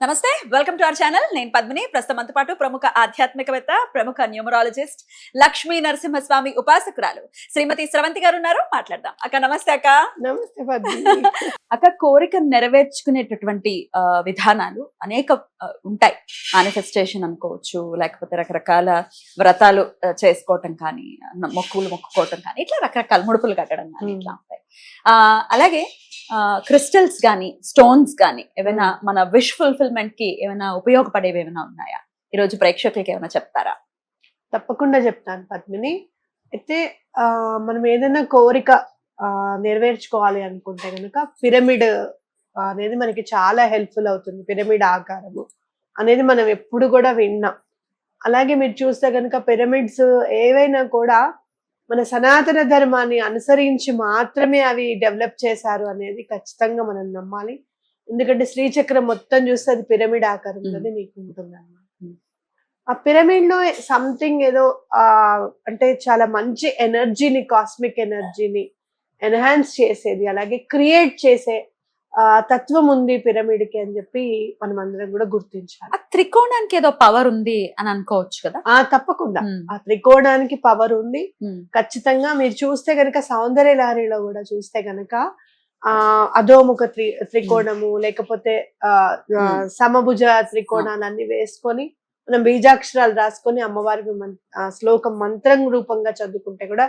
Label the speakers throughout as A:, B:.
A: నమస్తే, welcome to our channel. నేను పద్మిని. ప్రస్తుతం మనతో పాటు ప్రముఖ ఆధ్యాత్మికవేత్త, ప్రముఖ న్యూమరాలజిస్ట్, లక్ష్మీ నరసింహస్వామి ఉపాసకురాలు శ్రీమతి స్రవంతి గారు ఉన్నారు. మాట్లాడదాం. అక్క నమస్తే. అక్క
B: నమస్తే పద్మిని.
A: అక్క, కోరికను నెరవేర్చుకునేటటువంటి విధానాలు అనేక ఉంటాయి. మేనిఫెస్టేషన్ అనుకోవచ్చు, లేకపోతే రకరకాల వ్రతాలు చేసుకోవటం కానీ, మొక్కులు మొక్కుకోవటం కానీ, ఇట్లా రకరకాల ముడుపులు కట్టడం కానీ ఇట్లా ఉంటాయి. అలాగే క్రిస్టల్స్ కానీ, స్టోన్స్ కానీ ఏమైనా మన విష్ ఫుల్ఫిల్మెంట్ కి ఏమైనా ఉపయోగపడేవి ఏమైనా ఉన్నాయా? ఈరోజు ప్రేక్షకులకి ఏమైనా చెప్తారా?
B: తప్పకుండా చెప్తాను పద్మిని. అయితే మనం ఏదైనా కోరిక నెరవేర్చుకోవాలి అనుకుంటే కనుక పిరమిడ్ అనేది మనకి చాలా హెల్ప్ఫుల్ అవుతుంది. పిరమిడ్ ఆకారము అనేది మనం ఎప్పుడు కూడా విన్నాం. అలాగే మీరు చూస్తే కనుక పిరమిడ్స్ ఏవైనా కూడా మన సనాతన ధర్మాన్ని అనుసరించి మాత్రమే అవి డెవలప్ చేశారు అనేది ఖచ్చితంగా మనం నమ్మాలి. ఎందుకంటే శ్రీచక్రం మొత్తం చూస్తే అది పిరమిడ్ ఆకారంలోనే మీకు ఉంటుంది అన్నమాట. ఆ పిరమిడ్ లో సంథింగ్ ఏదో అంటే చాలా మంచి ఎనర్జీని, కాస్మిక్ ఎనర్జీని ఎన్హాన్స్ చేసేది, అలాగే క్రియేట్ చేసే తత్వం ఉంది పిరమిడ్ కి అని చెప్పి మనం అందరం కూడా గుర్తించాలి.
A: ఆ త్రికోణానికి ఏదో పవర్ ఉంది అని అనుకోవచ్చు కదా?
B: తప్పకుండా ఆ త్రికోణానికి పవర్ ఉంది. ఖచ్చితంగా మీరు చూస్తే గనక సౌందర్య లహరిలో కూడా చూస్తే గనక అధోముఖ త్రికోణము, లేకపోతే సమభుజ త్రికోణాలన్నీ వేసుకొని మనం బీజాక్షరాలు రాసుకొని అమ్మవారికి శ్లోకం మంత్రం రూపంగా చదువుకుంటే కూడా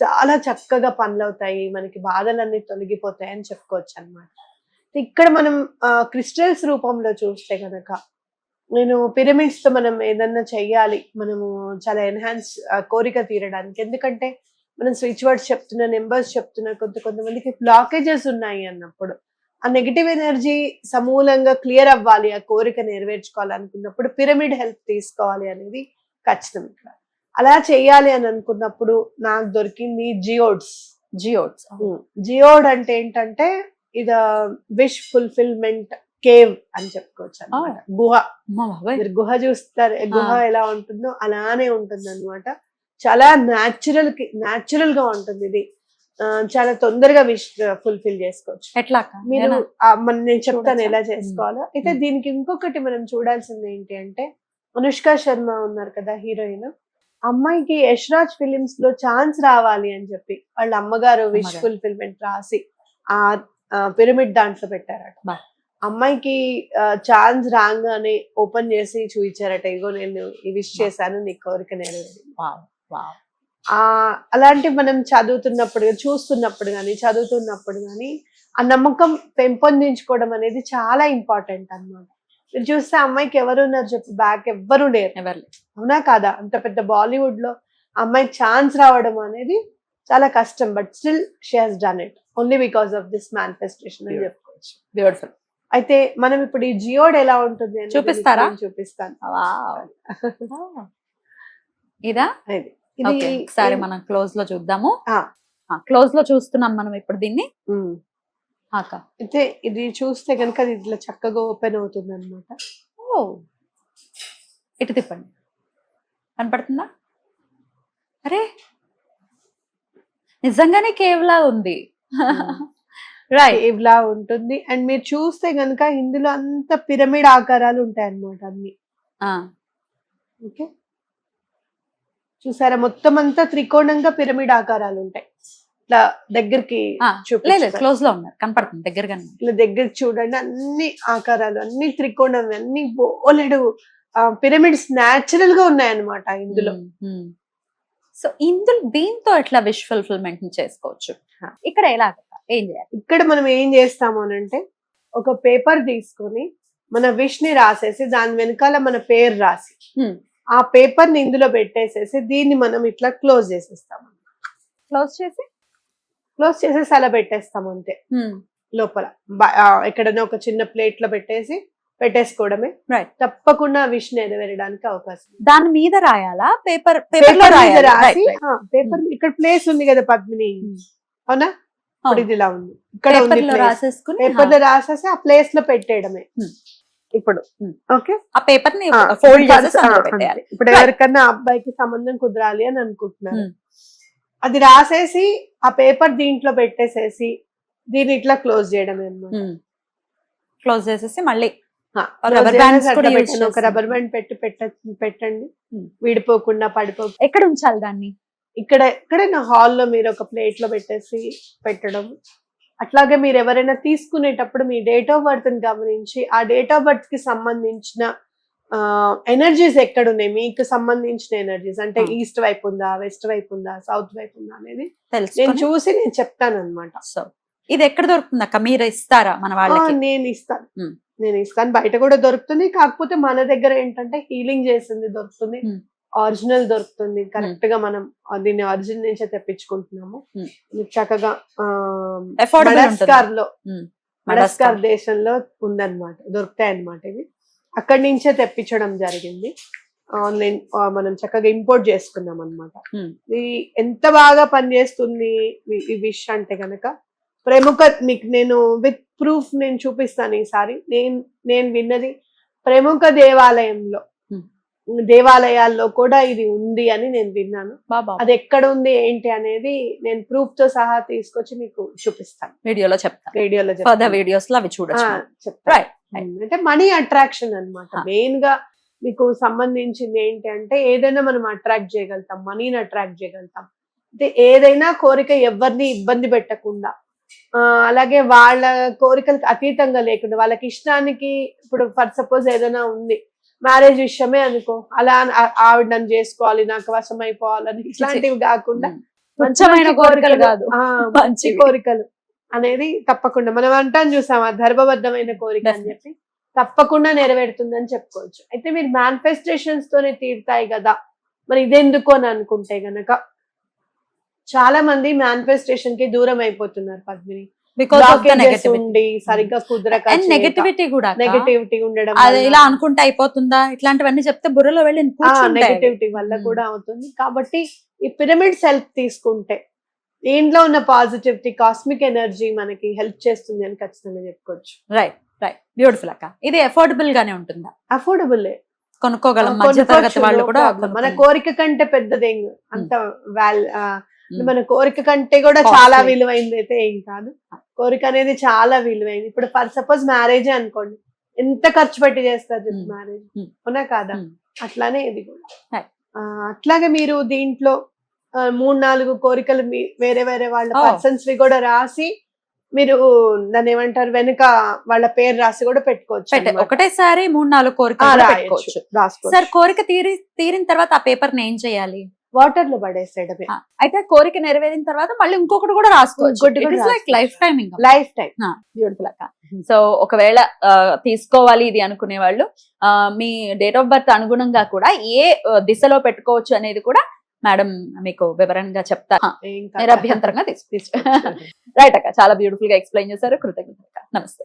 B: చాలా చక్కగా పనులవుతాయి, మనకి బాధలన్నీ తొలగిపోతాయి అని చెప్పుకోవచ్చు అన్నమాట. ఇక్కడ మనం క్రిస్టల్స్ రూపంలో చూస్తే కనుక నేను పిరమిడ్స్ తో మనం ఏదన్నా చెయ్యాలి, మనము చాలా ఎన్హాన్స్ కోరిక తీరడానికి. ఎందుకంటే మనం స్విచ్ వర్డ్స్ చెప్తున్నా, నెంబర్స్ చెప్తున్నా, కొంతమందికి బ్లాకేజెస్ ఉన్నాయి అన్నప్పుడు ఆ నెగిటివ్ ఎనర్జీ సమూలంగా క్లియర్ అవ్వాలి, ఆ కోరిక నెరవేర్చుకోవాలనుకున్నప్పుడు పిరమిడ్ హెల్ప్ తీసుకోవాలి అనేది ఖచ్చితం. ఇక్కడ అలా చెయ్యాలి అని అనుకున్నప్పుడు నాకు దొరికింది జియోడ్స్. జియోడ్ అంటే ఏంటంటే ఇది విష్ ఫుల్ఫిల్మెంట్ కేవ్ అని చెప్పుకోవచ్చు అన్నమాట. గుహ. మీరు గుహ చూస్తారు, గుహ ఎలా ఉంటుందో అలానే ఉంటుంది అన్నమాట. చాలా న్యాచురల్ గా ఉంటుంది. ఇది చాలా తొందరగా విష్ ఫుల్ఫిల్ చేసుకోవచ్చు.
A: ఎట్లా
B: మీరు నేను చెప్తాను ఎలా చేసుకోవాలో. అయితే దీనికి ఇంకొకటి మనం చూడాల్సింది ఏంటి అంటే, అనుష్క శర్మ ఉన్నారు కదా హీరోయిన్, అమ్మాయికి యశ్రాజ్ ఫిలిమ్స్ లో ఛాన్స్ రావాలి అని చెప్పి వాళ్ళ అమ్మగారు విష్ ఫుల్ఫిల్మెంట్ రాసి ఆ పిరమిడ్ దాంట్లో పెట్టారట. అమ్మాయికి ఛాన్స్ రాగానే ఓపెన్ చేసి చూపించారట, ఇగో నేను ఈ విష్ చేశాను, నీ కోరిక నెరవేరింది. అలాంటి మనం చూస్తున్నప్పుడు కానీ ఆ నమ్మకం పెంపొందించుకోవడం అనేది చాలా ఇంపార్టెంట్ అన్నమాట. మీరు చూస్తే అమ్మాయికి ఎవరు ఉన్నారు చెప్పు, బ్యాక్ ఎవ్వరు లేరు, అవునా కాదా? అంత పెద్ద బాలీవుడ్ లో అమ్మాయికి ఛాన్స్ రావడం అనేది చాలా కష్టం. But still she has done it only because of this manifestation అని చెప్పుకోవచ్చు.
A: బ్యూటిఫుల్.
B: అయితే మనం ఇప్పుడు ఈ జియోడ్ ఎలా ఉంటుంది అని
A: చూపిస్తారా?
B: చూపిస్తాను.
A: ఇదా? ఇది ఒకసారి మనం క్లోజ్ లో చూద్దాము. క్లోజ్ లో చూస్తున్నాం మనం ఇప్పుడు దీన్ని.
B: అయితే ఇది చూస్తే కనుక ఇట్లా చక్కగా ఓపెన్ అవుతుంది అనమాట.
A: ఇటు తిప్పండి, కనపడుతుందా? అరే నిజంగానే కేవ్లా ఉంది.
B: కేవ్లా ఉంటుంది. అండ్ మీరు చూస్తే గనుక ఇందులో అంత పిరమిడ్ ఆకారాలు ఉంటాయి అన్నమాట అన్ని. ఓకే, చూసారా? మొత్తం అంతా త్రికోణంగా పిరమిడ్ ఆకారాలు ఉంటాయి. ఇట్లా దగ్గరికి
A: క్లోజ్ లో ఉన్నారు, కనపడుతుంది దగ్గరగా.
B: ఇట్లా దగ్గరికి చూడండి, అన్ని ఆకారాలు, అన్ని త్రికోణం, అన్ని బోలెడు పిరమిడ్స్ న్యాచురల్ గా ఉన్నాయన్నమాట ఇందులో.
A: సో దీంతో ఎట్లా విష్ ఫుల్ఫిల్మెంట్ చేసుకోవచ్చు? ఇక్కడ ఎలా, ఏం చేయాలి?
B: ఇక్కడ మనం ఏం చేస్తాము అనంటే, ఒక పేపర్ తీసుకొని మన విష్ ని రాసేసి దాని వెనకాల మన పేరు రాసి ఆ పేపర్ ని ఇందులో పెట్టేసేసి దీన్ని మనం ఇట్లా క్లోజ్ చేసేస్తాము. క్లోజ్ చేసేసి అలా పెట్టేస్తాము అంతే. లోపల ఎక్కడైనా ఒక చిన్న ప్లేట్ లో పెట్టేసుకోవడమే. తప్పకుండా విష్ నెరవేరడానికి అవకాశం.
A: దాని మీద రాయాలా? పేపర్
B: రాసి పేపర్ ఇక్కడ ప్లేస్ ఉంది కదా పద్మిని, అవునా? ఇప్పుడు ఇది ఇలా ఉంది, ఇక్కడ పేపర్ లో రాసేసి ఆ ప్లేస్ లో పెట్టేయడమే. ఇప్పుడు ఓకే,
A: ఆ పేపర్ ని ఫోల్డ్ చేసి పెట్టేయాలి.
B: ఇప్పుడు ఎవరికన్నా అబ్బాయికి సంబంధం కుదరాలి అని అనుకుంటున్నారు, అది రాసేసి ఆ పేపర్ దీంట్లో పెట్టేసేసి దీన్ని ఇట్లా క్లోజ్ చేయడమే అన్నమాట.
A: క్లోజ్ చేసేసి మళ్ళీ rubber bands కూడా use
B: ఒక
A: చేస్తాం.
B: రబ్బర్ బ్యాండ్ పెట్టండి,
A: Hmm.
B: విడిపోకుండా పడిపోకుండా.
A: ఎక్కడ ఉంచాలి దాన్ని?
B: ఎక్కడైనా హాల్లో మీరు ఒక ప్లేట్ లో పెట్టేసి పెట్టడం. అట్లాగే మీరు ఎవరైనా తీసుకునేటప్పుడు మీ డేట్ ఆఫ్ బర్త్ ని గమనించి ఆ డేట్ ఆఫ్ బర్త్ కి సంబంధించిన ఎనర్జీస్ ఎక్కడున్నాయి, మీకు సంబంధించిన ఎనర్జీస్ అంటే ఈస్ట్ వైపు ఉందా, వెస్ట్ వైపు ఉందా, సౌత్ వైపు ఉందా అనేది నేను చూసి నేను చెప్తాను అనమాట.
A: సో ఇది ఎక్కడ దొరుకుతుంది అక్క? మీరు ఇస్తారా మన వాళ్ళకి?
B: నేను ఇస్తాను, బయట కూడా దొరుకుతుంది. కాకపోతే మన దగ్గర ఏంటంటే హీలింగ్ చేసింది దొరుకుతుంది, ఒరిజినల్ దొరుకుతుంది. కరెక్ట్ గా మనం దీన్ని ఒరిజినల్ నుంచే తెప్పించుకుంటున్నాము. చక్కగా మడస్కార్ దేశంలో ఉందన్నమాట, దొరుకుతాయి అన్నమాట ఇవి. అక్కడి నుంచే తెప్పించడం జరిగింది. ఆన్లైన్ మనం చక్కగా ఇంపోర్ట్ చేసుకున్నాం అనమాట. ఇది ఎంత బాగా పనిచేస్తుంది ఈ విష్ అంటే గనక ప్రముఖ, మీకు నేను విత్ ప్రూఫ్ నేను చూపిస్తాను ఈసారి. నేను విన్నది ప్రముఖ దేవాలయాల్లో కూడా ఇది ఉంది అని నేను విన్నాను. అది ఎక్కడ ఉంది ఏంటి అనేది నేను ప్రూఫ్ తో సహా తీసుకొచ్చి మీకు చూపిస్తాను, వీడియోలో చెప్తాను.
A: వీడియోస్ లో అవి చూడొచ్చు.
B: చెప్తాను. అంటే మనీ అట్రాక్షన్ అన్నమాట. మెయిన్ గా మీకు సంబంధించింది ఏంటి అంటే ఏదైనా మనం అట్రాక్ట్ చేయగలుగుతాం, మనీని అట్రాక్ట్ చేయగలుగుతాం. అంటే ఏదైనా కోరిక ఎవరిని ఇబ్బంది పెట్టకుండా, అలాగే వాళ్ళ కోరికలకు అతీతంగా లేకుండా వాళ్ళకి ఇష్టానికి, ఇప్పుడు ఫర్ సపోజ్ ఏదైనా ఉంది మ్యారేజ్ విషయమే అనుకో, అలా ఆవిడ నన్ను చేసుకోవాలి, నాకు వశం అయిపోవాలని ఇట్లాంటివి కాకుండా
A: మంచి కోరికలు కాదు,
B: మంచి కోరికలు అనేది తప్పకుండా మనం అంటాం చూసాం, ఆ ధర్మబద్ధమైన కోరిక అని చెప్పి తప్పకుండా నెరవేరుతుందని చెప్పుకోవచ్చు. అయితే మీరు మేనిఫెస్టేషన్స్ తోనే తీరుతాయి కదా, మరి ఇదెందుకు అని అనుకుంటే గనక చాలా మంది మేనిఫెస్టేషన్ కి దూరం అయిపోతున్నారు పద్మిని. ఉండి సరిగ్గా కుదరక, నెగటివిటీ ఉండడం,
A: ఇలా అనుకుంటే అయిపోతుందా, ఇట్లాంటివన్నీ చెప్తే బుర్రలో వెళ్ళి
B: నెగటివిటీ వల్ల కూడా అవుతుంది. కాబట్టి ఈ పిరమిడ్ సెల్ఫ్ తీసుకుంటే దీంట్లో ఉన్న పాజిటివిటీ, కాస్మిక్ ఎనర్జీ మనకి హెల్ప్ చేస్తుంది అని ఖచ్చితంగా చెప్పుకోవచ్చు.
A: రైట్, బ్యూటిఫుల్ అక్క. ఇది అఫోర్డబుల్ గానే ఉంటుందా?
B: అఫోర్డబుల్,
A: కొనుక్కోగలం, మధ్య తరగతి వాళ్ళు కూడా.
B: మన కోరిక కంటే పెద్దదేం అంత మన కోరిక కంటే కూడా చాలా విలువైంది అయితే ఏం కాదు. కోరిక అనేది చాలా విలువైంది. ఇప్పుడు ఫర్ సపోజ్ మ్యారేజ్ అనుకోండి, ఎంత ఖర్చు పెట్టి చేస్తారు మ్యారేజ్, అవునా కాదా? అట్లానే ఇది కూడా. అట్లాగే మీరు దీంట్లో 3-4 కోరికలు వేరే వాళ్ళ పర్సన్స్ వి కూడా రాసి మీరు దాన్ని ఏమంటారు, వెనుక వాళ్ళ పేరు రాసి కూడా పెట్టుకోవచ్చు.
A: ఒకటేసారి 3-4 కోరికలు పెట్టుకోవచ్చు. సార్, కోరిక తీరిన తర్వాత ఆ పేపర్ ని ఏం చేయాలి?
B: వాటర్ లో పడేసేయడమే.
A: అయితే కోరిక నెరవేరిన తర్వాత మళ్ళీ ఇంకొకటి కూడా రాసుకోవచ్చు. Life time. బ్యూటిఫుల్ అక్క. సో ఒకవేళ తీసుకోవాలి ఇది అనుకునే వాళ్ళు మీ డేట్ ఆఫ్ బర్త్ అనుగుణంగా కూడా ఏ దిశలో పెట్టుకోవచ్చు అనేది కూడా మేడం మీకు వివరంగా చెప్తారు. నిరభ్యంతరంగా తీసుకోవచ్చు. రైట్ అక్క, చాలా బ్యూటిఫుల్ గా ఎక్స్ప్లెయిన్ చేశారు. కృతజ్ఞత. నమస్తే.